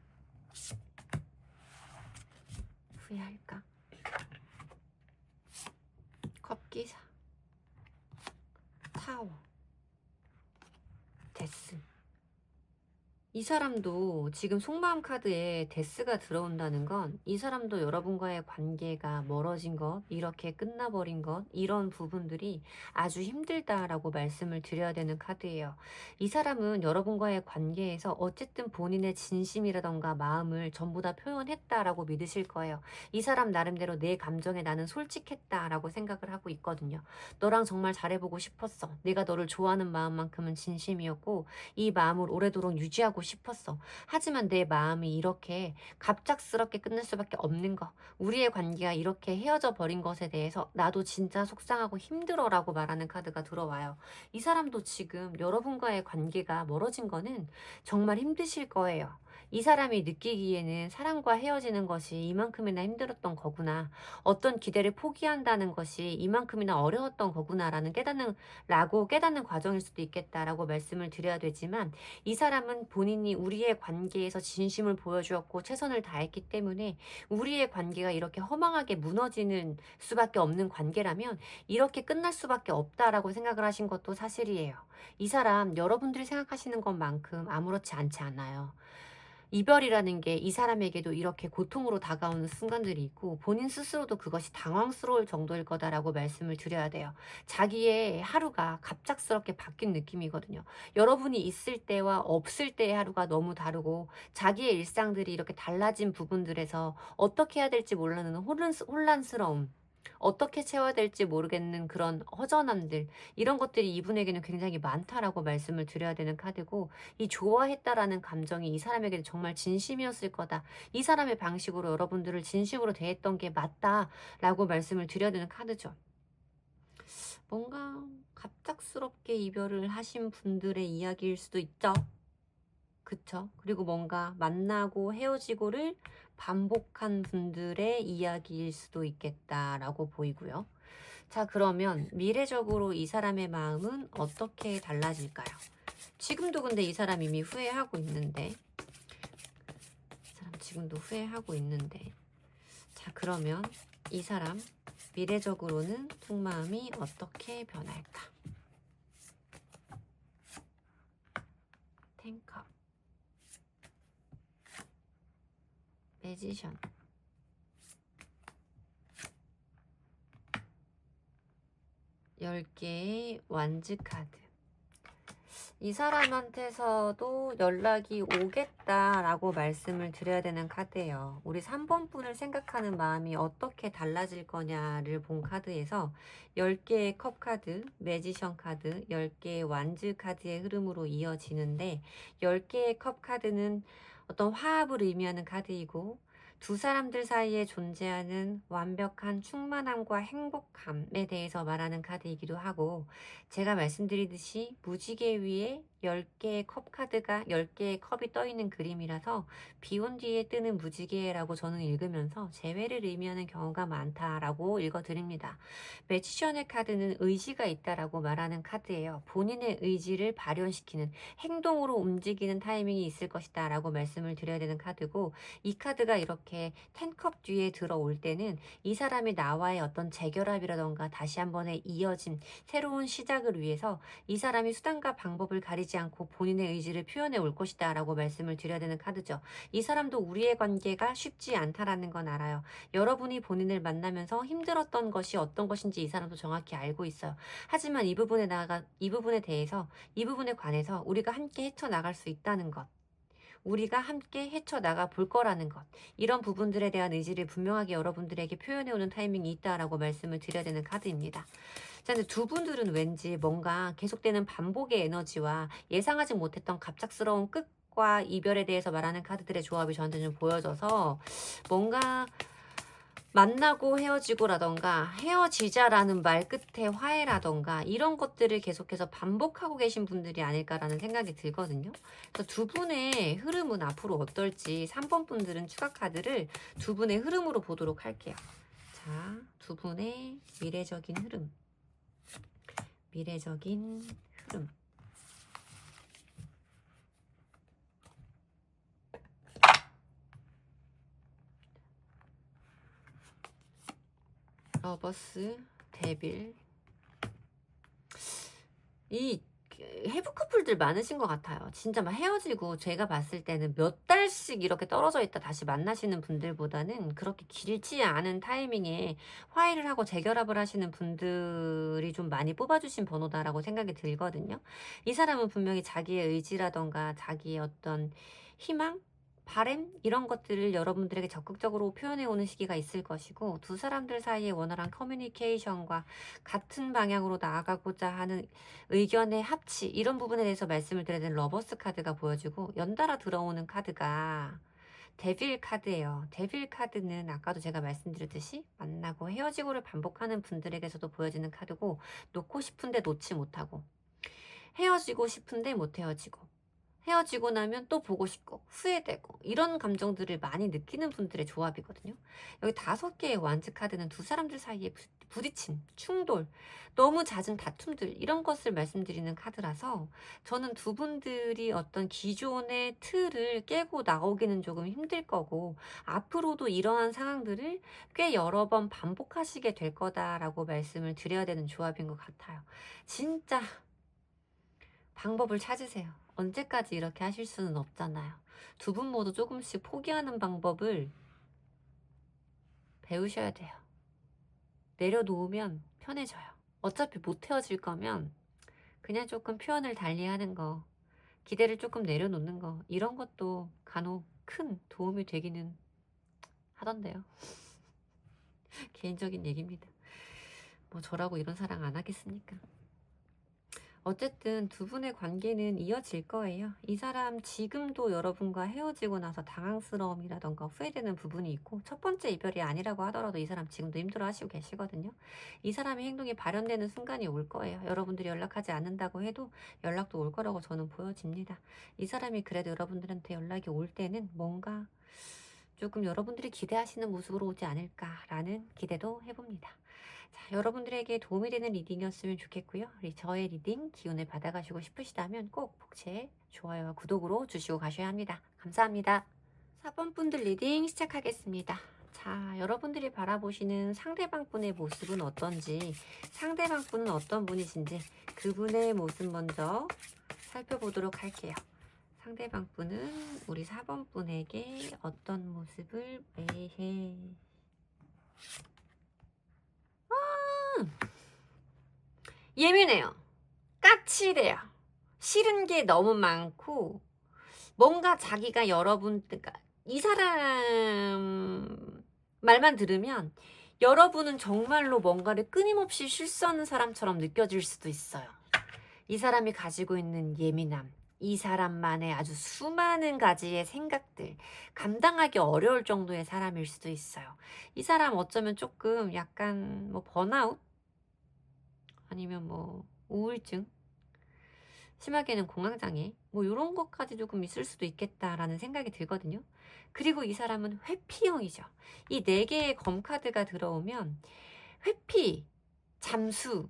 후회할까? 컵기사, 타워, 데스. 이 사람도 지금 속마음 카드에 데스가 들어온다는 건 이 사람도 여러분과의 관계가 멀어진 것, 이렇게 끝나버린 것, 이런 부분들이 아주 힘들다라고 말씀을 드려야 되는 카드예요. 이 사람은 여러분과의 관계에서 어쨌든 본인의 진심이라던가 마음을 전부 다 표현했다라고 믿으실 거예요. 이 사람 나름대로 내 감정에 나는 솔직했다라고 생각을 하고 있거든요. 너랑 정말 잘해보고 싶었어. 내가 너를 좋아하는 마음만큼은 진심이었고 이 마음을 오래도록 유지하고 싶었어. 하지만 내 마음이 이렇게 갑작스럽게 끝날 수밖에 없는 거. 우리의 관계가 이렇게 헤어져 버린 것에 대해서 나도 진짜 속상하고 힘들어라고 말하는 카드가 들어와요. 이 사람도 지금 여러분과의 관계가 멀어진 거는 정말 힘드실 거예요. 이 사람이 느끼기에는 사람과 헤어지는 것이 이만큼이나 힘들었던 거구나. 어떤 기대를 포기한다는 것이 이만큼이나 어려웠던 거구나라는 깨닫는 과정일 수도 있겠다라고 말씀을 드려야 되지만 이 사람은 본인이 우리의 관계에서 진심을 보여주었고 최선을 다했기 때문에 우리의 관계가 이렇게 허망하게 무너지는 수밖에 없는 관계라면 이렇게 끝날 수밖에 없다라고 생각을 하신 것도 사실이에요. 이 사람 여러분들이 생각하시는 것만큼 아무렇지 않지 않아요. 이별이라는 게 이 사람에게도 이렇게 고통으로 다가오는 순간들이 있고 본인 스스로도 그것이 당황스러울 정도일 거다라고 말씀을 드려야 돼요. 자기의 하루가 갑작스럽게 바뀐 느낌이거든요. 여러분이 있을 때와 없을 때의 하루가 너무 다르고 자기의 일상들이 이렇게 달라진 부분들에서 어떻게 해야 될지 몰라는 혼란스러움, 어떻게 채워야 될지 모르겠는 그런 허전함들, 이런 것들이 이분에게는 굉장히 많다라고 말씀을 드려야 되는 카드고, 이 좋아했다라는 감정이 이 사람에게는 정말 진심이었을 거다. 이 사람의 방식으로 여러분들을 진심으로 대했던 게 맞다라고 말씀을 드려야 되는 카드죠. 뭔가 갑작스럽게 이별을 하신 분들의 이야기일 수도 있죠. 그쵸? 그리고 뭔가 만나고 헤어지고를 반복한 분들의 이야기일 수도 있겠다라고 보이고요. 자, 그러면 미래적으로 이 사람의 마음은 어떻게 달라질까요? 지금도 근데 이 사람 이미 후회하고 있는데, 이 사람 지금도 후회하고 있는데, 자, 그러면 이 사람 미래적으로는 속마음이 어떻게 변할까? 탱커, 매지션, 10개의 완즈 카드. 이 사람한테서도 연락이 오겠다라고 말씀을 드려야 되는 카드예요. 우리 3번 분을 생각하는 마음이 어떻게 달라질 거냐를 본 카드에서 10개의 컵 카드, 매지션 카드, 10개의 완즈 카드의 흐름으로 이어지는데 10개의 컵 카드는 어떤 화합을 의미하는 카드이고 두 사람들 사이에 존재하는 완벽한 충만함과 행복감에 대해서 말하는 카드이기도 하고 제가 말씀드리듯이 무지개 위에 10개의 컵 카드가 10개의 컵이 떠 있는 그림이라서 비온 뒤에 뜨는 무지개라고 저는 읽으면서 재회를 의미하는 경우가 많다라고 읽어드립니다. 매지션의 카드는 의지가 있다라고 말하는 카드예요. 본인의 의지를 발현시키는 행동으로 움직이는 타이밍이 있을 것이다 라고 말씀을 드려야 되는 카드고 이 카드가 이렇게 10컵 뒤에 들어올 때는 이 사람이 나와의 어떤 재결합이라던가 다시 한 번의 이어진 새로운 시작을 위해서 이 사람이 수단과 방법을 가리지 않고 본인의 의지를 표현해 올 것이다 라고 말씀을 드려야 되는 카드죠. 이 사람도 우리의 관계가 쉽지 않다라는 건 알아요. 여러분이 본인을 만나면서 힘들었던 것이 어떤 것인지 이 사람도 정확히 알고 있어요. 하지만 이 부분에 대해서 이 부분에 관해서 우리가 함께 헤쳐나갈 수 있다는 것, 우리가 함께 헤쳐나가 볼 거라는 것, 이런 부분들에 대한 의지를 분명하게 여러분들에게 표현해오는 타이밍이 있다라고 말씀을 드려야 되는 카드입니다. 자, 근데 두 분들은 왠지 뭔가 계속되는 반복의 에너지와 예상하지 못했던 갑작스러운 끝과 이별에 대해서 말하는 카드들의 조합이 저한테 좀 보여져서 뭔가 만나고 헤어지고라던가 헤어지자라는 말 끝에 화해라던가 이런 것들을 계속해서 반복하고 계신 분들이 아닐까라는 생각이 들거든요. 그래서 두 분의 흐름은 앞으로 어떨지 3번 분들은 추가 카드를 두 분의 흐름으로 보도록 할게요. 자, 두 분의 미래적인 흐름. 미래적인 흐름. 러버스, 데빌. 이 해부 커플들 많으신 것 같아요. 진짜 막 헤어지고 제가 봤을 때는 몇 달씩 이렇게 떨어져 있다 다시 만나시는 분들보다는 그렇게 길지 않은 타이밍에 화해를 하고 재결합을 하시는 분들이 좀 많이 뽑아주신 번호다라고 생각이 들거든요. 이 사람은 분명히 자기의 의지라던가 자기의 어떤 희망? 바램? 이런 것들을 여러분들에게 적극적으로 표현해오는 시기가 있을 것이고 두 사람들 사이의 원활한 커뮤니케이션과 같은 방향으로 나아가고자 하는 의견의 합치 이런 부분에 대해서 말씀을 드려야 되는 러버스 카드가 보여지고 연달아 들어오는 카드가 데빌 카드예요. 데빌 카드는 아까도 제가 말씀드렸듯이 만나고 헤어지고를 반복하는 분들에게서도 보여지는 카드고 놓고 싶은데 놓지 못하고 헤어지고 싶은데 못 헤어지고 헤어지고 나면 또 보고 싶고 후회되고 이런 감정들을 많이 느끼는 분들의 조합이거든요. 여기 5개의 완즈 카드는 두 사람들 사이에 부딪힌 충돌, 너무 잦은 다툼들 이런 것을 말씀드리는 카드라서 저는 두 분들이 어떤 기존의 틀을 깨고 나오기는 조금 힘들 거고 앞으로도 이러한 상황들을 꽤 여러 번 반복하시게 될 거다라고 말씀을 드려야 되는 조합인 것 같아요. 진짜 방법을 찾으세요. 언제까지 이렇게 하실 수는 없잖아요. 두 분 모두 조금씩 포기하는 방법을 배우셔야 돼요. 내려놓으면 편해져요. 어차피 못 헤어질 거면 그냥 조금 표현을 달리하는 거, 기대를 조금 내려놓는 거 이런 것도 간혹 큰 도움이 되기는 하던데요. 개인적인 얘기입니다. 뭐 저라고 이런 사랑 안 하겠습니까? 어쨌든 두 분의 관계는 이어질 거예요. 이 사람 지금도 여러분과 헤어지고 나서 당황스러움이라던가 후회되는 부분이 있고 첫 번째 이별이 아니라고 하더라도 이 사람 지금도 힘들어 하시고 계시거든요. 이 사람의 행동이 발현되는 순간이 올 거예요. 여러분들이 연락하지 않는다고 해도 연락도 올 거라고 저는 보여집니다. 이 사람이 그래도 여러분들한테 연락이 올 때는 뭔가 조금 여러분들이 기대하시는 모습으로 오지 않을까라는 기대도 해봅니다. 자, 여러분들에게 도움이 되는 리딩이었으면 좋겠고요. 저의 리딩 기운을 받아가시고 싶으시다면 꼭 복채, 좋아요와 구독으로 주시고 가셔야 합니다. 감사합니다. 4번 분들 리딩 시작하겠습니다. 자, 여러분들이 바라보시는 상대방 분의 모습은 어떤지, 상대방 분은 어떤 분이신지 그분의 모습 먼저 살펴보도록 할게요. 상대방 분은 우리 4번 분에게 어떤 모습을 예민해요. 까칠해요. 싫은 게 너무 많고 뭔가 자기가 여러분, 그러니까 이 사람 말만 들으면 여러분은 정말로 뭔가를 끊임없이 실수하는 사람처럼 느껴질 수도 있어요. 이 사람이 가지고 있는 예민함, 이 사람만의 아주 수많은 가지의 생각들, 감당하기 어려울 정도의 사람일 수도 있어요. 이 사람 어쩌면 조금 약간 뭐 번아웃? 아니면 뭐 우울증? 심하게는 공황장애? 뭐 이런 것까지 조금 있을 수도 있겠다라는 생각이 들거든요. 그리고 이 사람은 회피형이죠. 이 4개의 검카드가 들어오면 회피, 잠수,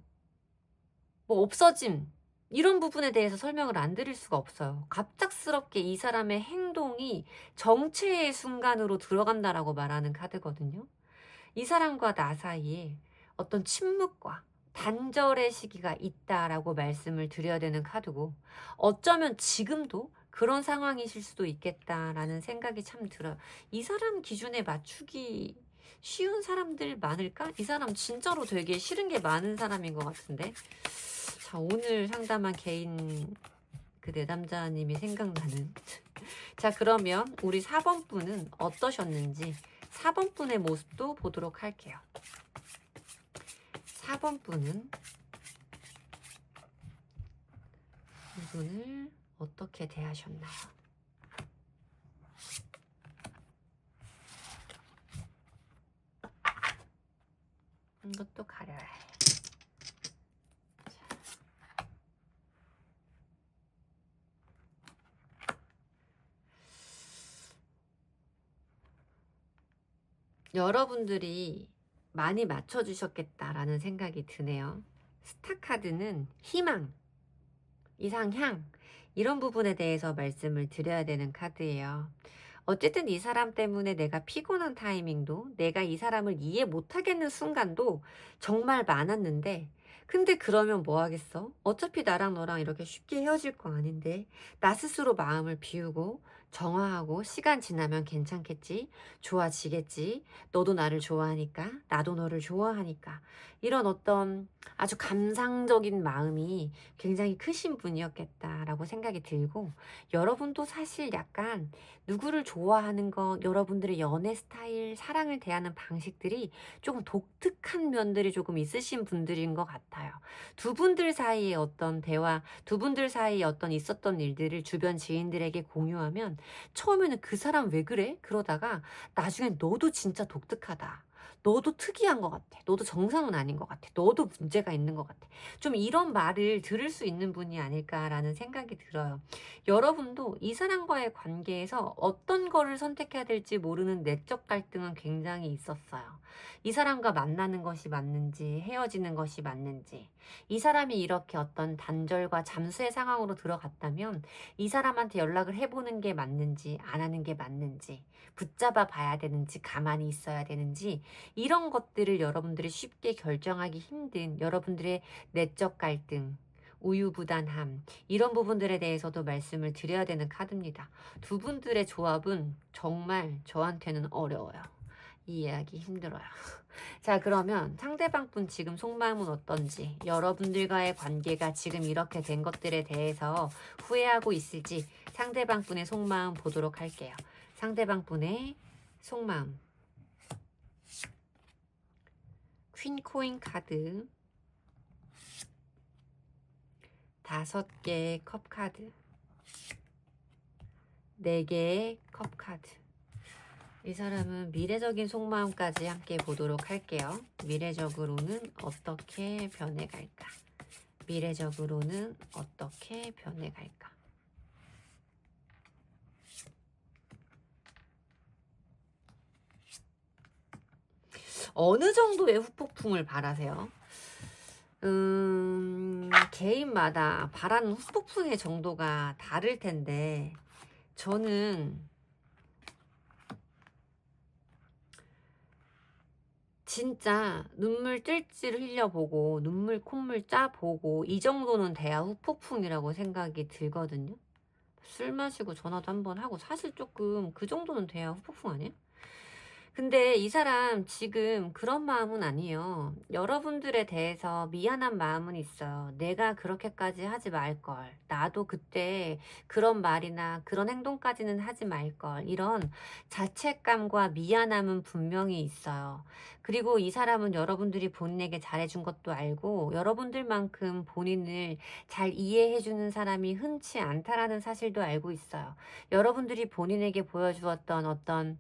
뭐 없어짐 이런 부분에 대해서 설명을 안 드릴 수가 없어요. 갑작스럽게 이 사람의 행동이 정체의 순간으로 들어간다라고 말하는 카드거든요. 이 사람과 나 사이에 어떤 침묵과 단절의 시기가 있다라고 말씀을 드려야 되는 카드고 어쩌면 지금도 그런 상황이실 수도 있겠다라는 생각이 참 들어요. 이 사람 기준에 맞추기 쉬운 사람들 많을까? 이 사람 진짜로 되게 싫은 게 많은 사람인 것 같은데. 자, 오늘 상담한 개인 그 내담자님이 생각나는. 자, 그러면 우리 4번 분은 어떠셨는지 4번 분의 모습도 보도록 할게요. 4번 분은 이분을 어떻게 대하셨나요? 이것도 가려야 해. 여러분들이 많이 맞춰주셨겠다라는 생각이 드네요. 스타카드는 희망, 이상향 이런 부분에 대해서 말씀을 드려야 되는 카드예요. 어쨌든 이 사람 때문에 내가 피곤한 타이밍도 내가 이 사람을 이해 못하겠는 순간도 정말 많았는데 근데 그러면 뭐 하겠어? 어차피 나랑 너랑 이렇게 쉽게 헤어질 거 아닌데 나 스스로 마음을 비우고 정화하고 시간 지나면 괜찮겠지? 좋아지겠지? 너도 나를 좋아하니까 나도 너를 좋아하니까 이런 어떤 아주 감상적인 마음이 굉장히 크신 분이었겠다라고 생각이 들고 여러분도 사실 약간 누구를 좋아하는 것, 여러분들의 연애 스타일, 사랑을 대하는 방식들이 조금 독특한 면들이 조금 있으신 분들인 것 같아요. 두 분들 사이에 어떤 대화, 두 분들 사이에 어떤 있었던 일들을 주변 지인들에게 공유하면 처음에는 그 사람 왜 그래? 그러다가 나중엔 너도 진짜 독특하다. 너도 특이한 것 같아. 너도 정상은 아닌 것 같아. 너도 문제가 있는 것 같아. 좀 이런 말을 들을 수 있는 분이 아닐까라는 생각이 들어요. 여러분도 이 사람과의 관계에서 어떤 거를 선택해야 될지 모르는 내적 갈등은 굉장히 있었어요. 이 사람과 만나는 것이 맞는지, 헤어지는 것이 맞는지, 이 사람이 이렇게 어떤 단절과 잠수의 상황으로 들어갔다면 이 사람한테 연락을 해보는 게 맞는지, 안 하는 게 맞는지, 붙잡아 봐야 되는지, 가만히 있어야 되는지, 이런 것들을 여러분들이 쉽게 결정하기 힘든 여러분들의 내적 갈등, 우유부단함, 이런 부분들에 대해서도 말씀을 드려야 되는 카드입니다. 두 분들의 조합은 정말 저한테는 어려워요. 이해하기 힘들어요. 자, 그러면 상대방 분 지금 속마음은 어떤지, 여러분들과의 관계가 지금 이렇게 된 것들에 대해서 후회하고 있을지 상대방 분의 속마음 보도록 할게요. 상대방 분의 속마음. 퀸 코인 카드, 5개의 컵 카드, 4개의 컵 카드. 이 사람은 미래적인 속마음까지 함께 보도록 할게요. 미래적으로는 어떻게 변해갈까? 미래적으로는 어떻게 변해갈까? 어느 정도의 후폭풍을 바라세요? 개인마다 바라는 후폭풍의 정도가 다를 텐데, 저는 진짜 눈물 찔찔 흘려보고 눈물 콧물 짜보고 이 정도는 돼야 후폭풍이라고 생각이 들거든요. 술 마시고 전화도 한번 하고 사실 조금 그 정도는 돼야 후폭풍 아니에요? 근데 이 사람 지금 그런 마음은 아니에요. 여러분들에 대해서 미안한 마음은 있어요. 내가 그렇게까지 하지 말걸. 나도 그때 그런 말이나 그런 행동까지는 하지 말걸. 이런 자책감과 미안함은 분명히 있어요. 그리고 이 사람은 여러분들이 본인에게 잘해준 것도 알고 여러분들만큼 본인을 잘 이해해주는 사람이 흔치 않다라는 사실도 알고 있어요. 여러분들이 본인에게 보여주었던 어떤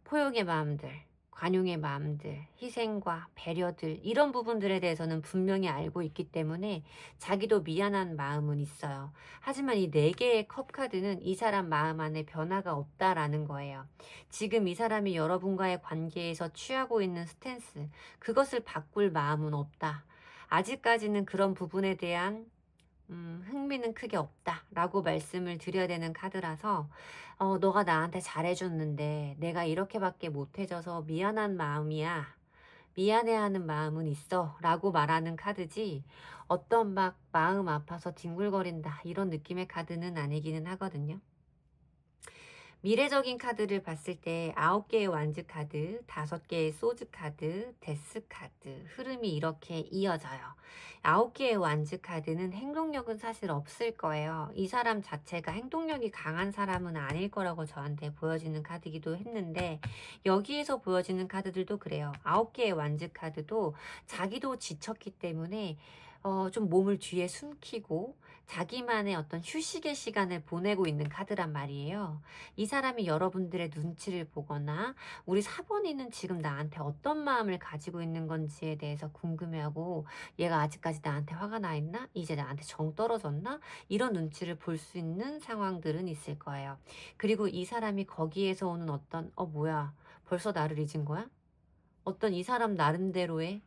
포용의 마음들, 관용의 마음들, 희생과 배려들, 이런 부분들에 대해서는 분명히 알고 있기 때문에 자기도 미안한 마음은 있어요. 하지만 이 4개의 컵 카드는 이 사람 마음 안에 변화가 없다라는 거예요. 지금 이 사람이 여러분과의 관계에서 취하고 있는 스탠스, 그것을 바꿀 마음은 없다. 아직까지는 그런 부분에 대한 흥미는 크게 없다라고 말씀을 드려야 되는 카드라서 너가 나한테 잘해줬는데 내가 이렇게밖에 못해줘서 미안한 마음이야. 미안해하는 마음은 있어 라고 말하는 카드지 어떤 막 마음 아파서 뒹굴거린다 이런 느낌의 카드는 아니기는 하거든요. 미래적인 카드를 봤을 때 9개의 완즈 카드, 5개의 소즈 카드, 데스 카드, 흐름이 이렇게 이어져요. 9개의 완즈 카드는 행동력은 사실 없을 거예요. 이 사람 자체가 행동력이 강한 사람은 아닐 거라고 저한테 보여지는 카드이기도 했는데 여기에서 보여지는 카드들도 그래요. 9개의 완즈 카드도 자기도 지쳤기 때문에 좀 몸을 뒤에 숨기고 자기만의 어떤 휴식의 시간을 보내고 있는 카드란 말이에요. 이 사람이 여러분들의 눈치를 보거나 우리 사번이는 지금 나한테 어떤 마음을 가지고 있는 건지에 대해서 궁금해하고 얘가 아직까지 나한테 화가 나 있나? 이제 나한테 정 떨어졌나? 이런 눈치를 볼 수 있는 상황들은 있을 거예요. 그리고 이 사람이 거기에서 오는 어떤 뭐야 벌써 나를 잊은 거야? 어떤 이 사람 나름대로의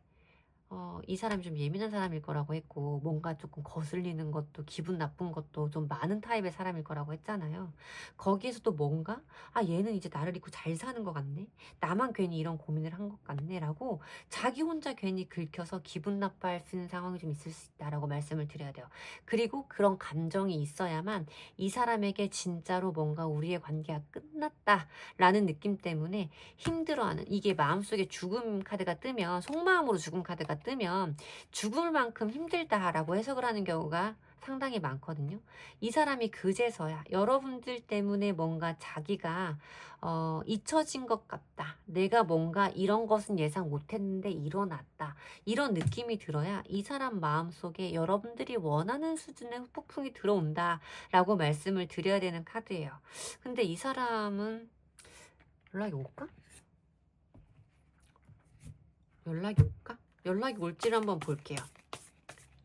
이 사람이 좀 예민한 사람일 거라고 했고 뭔가 조금 거슬리는 것도 기분 나쁜 것도 좀 많은 타입의 사람일 거라고 했잖아요. 거기에서 또 뭔가 얘는 이제 나를 잊고 잘 사는 것 같네. 나만 괜히 이런 고민을 한 것 같네 라고 자기 혼자 괜히 긁혀서 기분 나빠할 수 있는 상황이 좀 있을 수 있다라고 말씀을 드려야 돼요. 그리고 그런 감정이 있어야만 이 사람에게 진짜로 뭔가 우리의 관계가 끝났다라는 느낌 때문에 힘들어하는 이게 마음속에 죽음 카드가 뜨면 속마음으로 죽음 카드가 뜨면 죽을 만큼 힘들다라고 해석을 하는 경우가 상당히 많거든요. 이 사람이 그제서야 여러분들 때문에 뭔가 자기가 잊혀진 것 같다. 내가 뭔가 이런 것은 예상 못했는데 일어났다. 이런 느낌이 들어야 이 사람 마음속에 여러분들이 원하는 수준의 후폭풍이 들어온다라고 말씀을 드려야 되는 카드예요. 근데 이 사람은 연락이 올까? 연락이 올까? 연락이 올지를 한번 볼게요.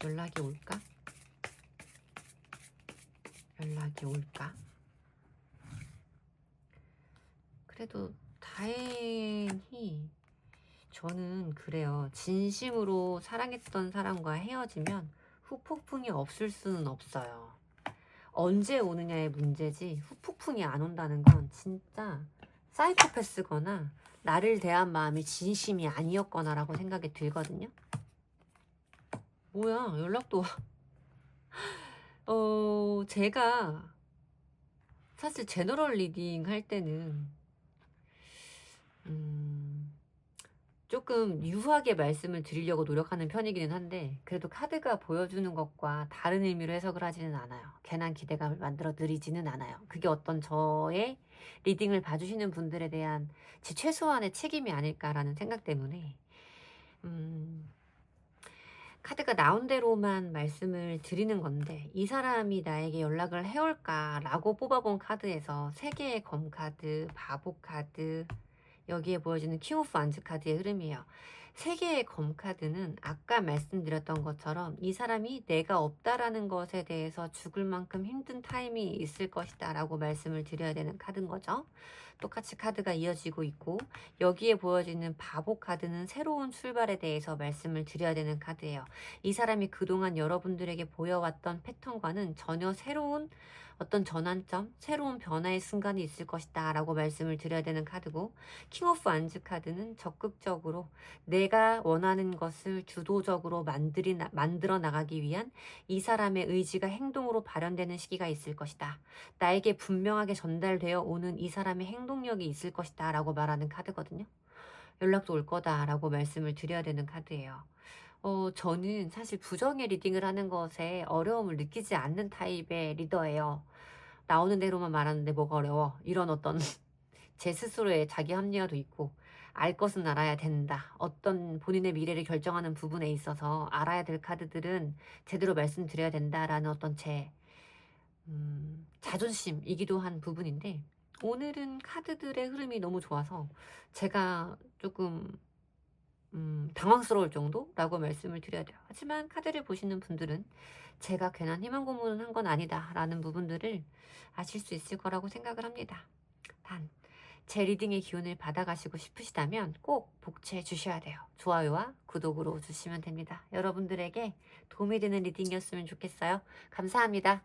연락이 올까? 연락이 올까? 그래도 다행히 저는 그래요. 진심으로 사랑했던 사람과 헤어지면 후폭풍이 없을 수는 없어요. 언제 오느냐의 문제지 후폭풍이 안 온다는 건 진짜 사이코패스거나 나를 대한 마음이 진심이 아니었거나 라고 생각이 들거든요. 뭐야 연락도 제가 사실 제너럴 리딩 할 때는 조금 유하게 말씀을 드리려고 노력하는 편이기는 한데 그래도 카드가 보여주는 것과 다른 의미로 해석을 하지는 않아요. 괜한 기대감을 만들어 드리지는 않아요. 그게 어떤 저의 리딩을 봐주시는 분들에 대한 제 최소한의 책임이 아닐까라는 생각 때문에 카드가 나온 대로만 말씀을 드리는 건데 이 사람이 나에게 연락을 해올까라고 뽑아본 카드에서 3개의 검카드, 바보카드, 여기에 보여지는 킹 오브 완즈 카드의 흐름이에요. 3개의 검카드는 아까 말씀드렸던 것처럼 이 사람이 내가 없다라는 것에 대해서 죽을 만큼 힘든 타임이 있을 것이다 라고 말씀을 드려야 되는 카드인 거죠. 똑같이 카드가 이어지고 있고 여기에 보여지는 바보 카드는 새로운 출발에 대해서 말씀을 드려야 되는 카드예요. 이 사람이 그동안 여러분들에게 보여왔던 패턴과는 전혀 새로운 어떤 전환점, 새로운 변화의 순간이 있을 것이다 라고 말씀을 드려야 되는 카드고 킹 오브 완즈 카드는 적극적으로 내가 원하는 것을 주도적으로 만들어 나가기 위한 이 사람의 의지가 행동으로 발현되는 시기가 있을 것이다. 나에게 분명하게 전달되어 오는 이 사람의 행동력이 있을 것이다 라고 말하는 카드거든요. 연락도 올 거다 라고 말씀을 드려야 되는 카드예요. 저는 사실 부정의 리딩을 하는 것에 어려움을 느끼지 않는 타입의 리더예요. 나오는 대로만 말하는데 뭐가 어려워. 이런 어떤 제 스스로의 자기 합리화도 있고 알 것은 알아야 된다. 어떤 본인의 미래를 결정하는 부분에 있어서 알아야 될 카드들은 제대로 말씀드려야 된다라는 어떤 제 자존심이기도 한 부분인데 오늘은 카드들의 흐름이 너무 좋아서 제가 조금 당황스러울 정도라고 말씀을 드려야 돼요. 하지만 카드를 보시는 분들은 제가 괜한 희망 고문을 한 건 아니다 라는 부분들을 아실 수 있을 거라고 생각을 합니다. 단 제 리딩의 기운을 받아가시고 싶으시다면 꼭 복채해 주셔야 돼요. 좋아요와 구독으로 주시면 됩니다. 여러분들에게 도움이 되는 리딩이었으면 좋겠어요. 감사합니다.